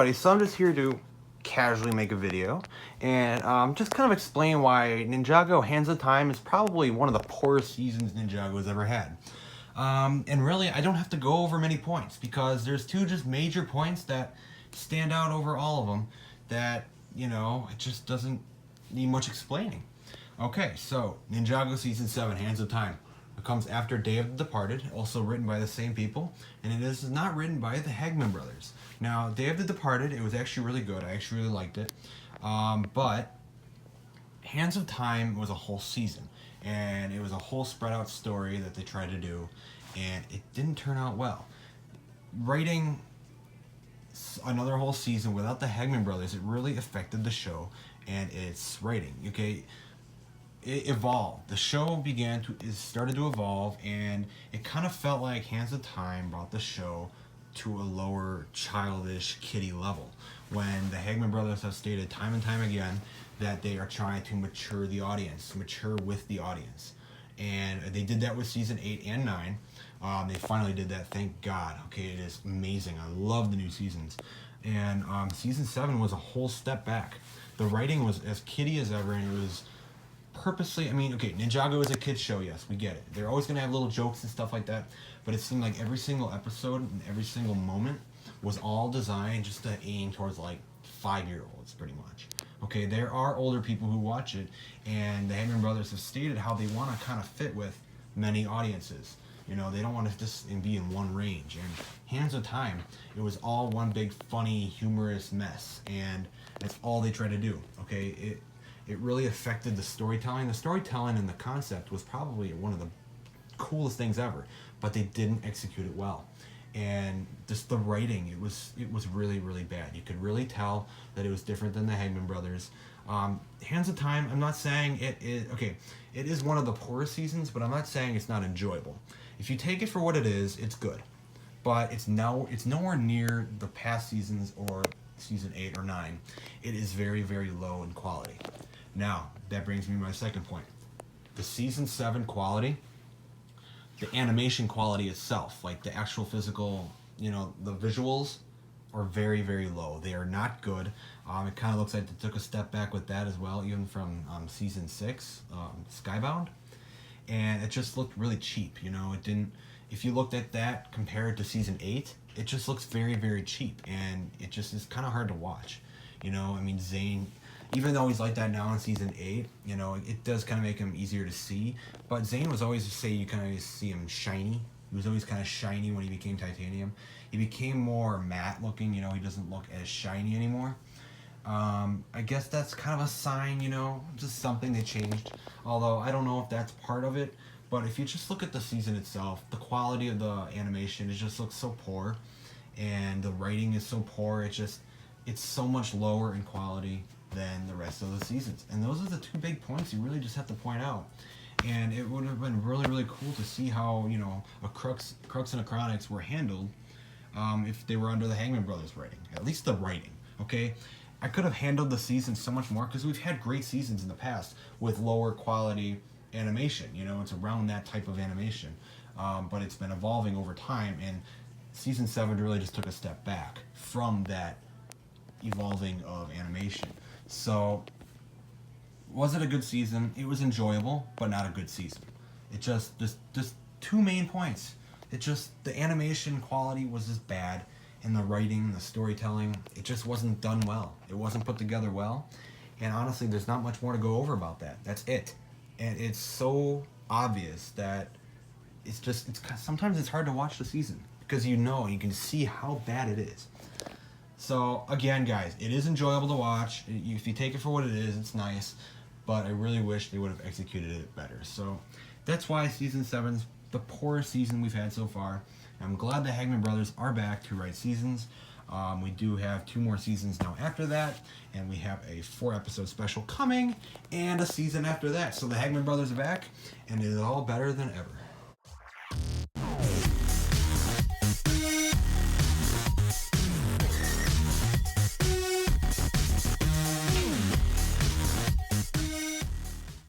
everybody, so I'm just here to casually make a video and just kind of explain why Ninjago Hands of Time is probably one of the poorest seasons Ninjago has ever had. And really, I don't have to go over many points because there's two just major points that stand out over all of them that, it just doesn't need much explaining. Okay, so Ninjago Season 7, Hands of Time. It comes after Day of the Departed, also written by the same people, and it is not written by the Hagman brothers. Now, Day of the Departed, it was actually really good. I actually really liked it. But Hands of Time was a whole season, and it was a whole spread out story that they tried to do, and it didn't turn out well. Writing another whole season without the Hagman brothers, it really affected the show and its writing. Okay, it evolved. The show started to evolve, and it kind of felt like Hands of Time brought the show to a lower, childish, kiddie level. When the Hagman brothers have stated time and time again that they are trying to mature the audience, mature with the audience. And they did that with season 8 and 9. They finally did that, thank God. Okay, it is amazing. I love the new seasons. And season 7 was a whole step back. The writing was as kiddie as ever, and it was purposely, Ninjago is a kid's show, yes, we get it. They're always going to have little jokes and stuff like that, but it seemed like every single episode and every single moment was all designed just to aim towards, 5-year-olds, pretty much. Okay, there are older people who watch it, and the Hagman brothers have stated how they want to kind of fit with many audiences. They don't want to just be in one range. And Hands of Time, it was all one big, funny, humorous mess, and that's all they try to do, okay? It really affected the storytelling. The storytelling and the concept was probably one of the coolest things ever, but they didn't execute it well. And just the writing, it was really, really bad. You could really tell that it was different than the Hagman brothers. Hands of Time, I'm not saying it is one of the poorest seasons, but I'm not saying it's not enjoyable. If you take it for what it is, it's good. But it's nowhere near the past seasons or season 8 or 9. It is very, very low in quality. Now, that brings me to my second point. The season 7 quality, the animation quality itself, like the actual physical, the visuals are very, very low. They are not good. It kind of looks like they took a step back with that as well, even from season 6, Skybound. And it just looked really cheap, it didn't, if you looked at that compared to season 8, it just looks very, very cheap, and it just is kind of hard to watch. Zane, even though he's like that now in season 8, it does kind of make him easier to see. But Zane was always, you kind of see him shiny. He was always kind of shiny when he became titanium. He became more matte looking, he doesn't look as shiny anymore. I guess that's kind of a sign, just something they changed. Although I don't know if that's part of it. But if you just look at the season itself, the quality of the animation, it just looks so poor. And the writing is so poor, it's so much lower in quality than the rest of the seasons. And those are the two big points you really just have to point out. And it would have been really, really cool to see how, a Crux and a Chronics were handled if they were under the Hagman brothers writing. At least the writing, okay? I could have handled the season so much more because we've had great seasons in the past with lower quality animation. It's around that type of animation. But it's been evolving over time, and season 7 really just took a step back from that evolving of animation. So, was it a good season? It was enjoyable, but not a good season. It just two main points. The animation quality was just bad, and the writing, the storytelling, it just wasn't done well. It wasn't put together well, and honestly, there's not much more to go over about that. That's it. And it's so obvious that sometimes it's hard to watch the season because you can see how bad it is. So, again, guys, it is enjoyable to watch. If you take it for what it is, it's nice. But I really wish they would have executed it better. So, that's why Season 7's the poorest season we've had so far. I'm glad the Hagman brothers are back to write seasons. We do have 2 more seasons now after that. And we have a 4-episode special coming and a season after that. So, the Hagman brothers are back, and it is all better than ever.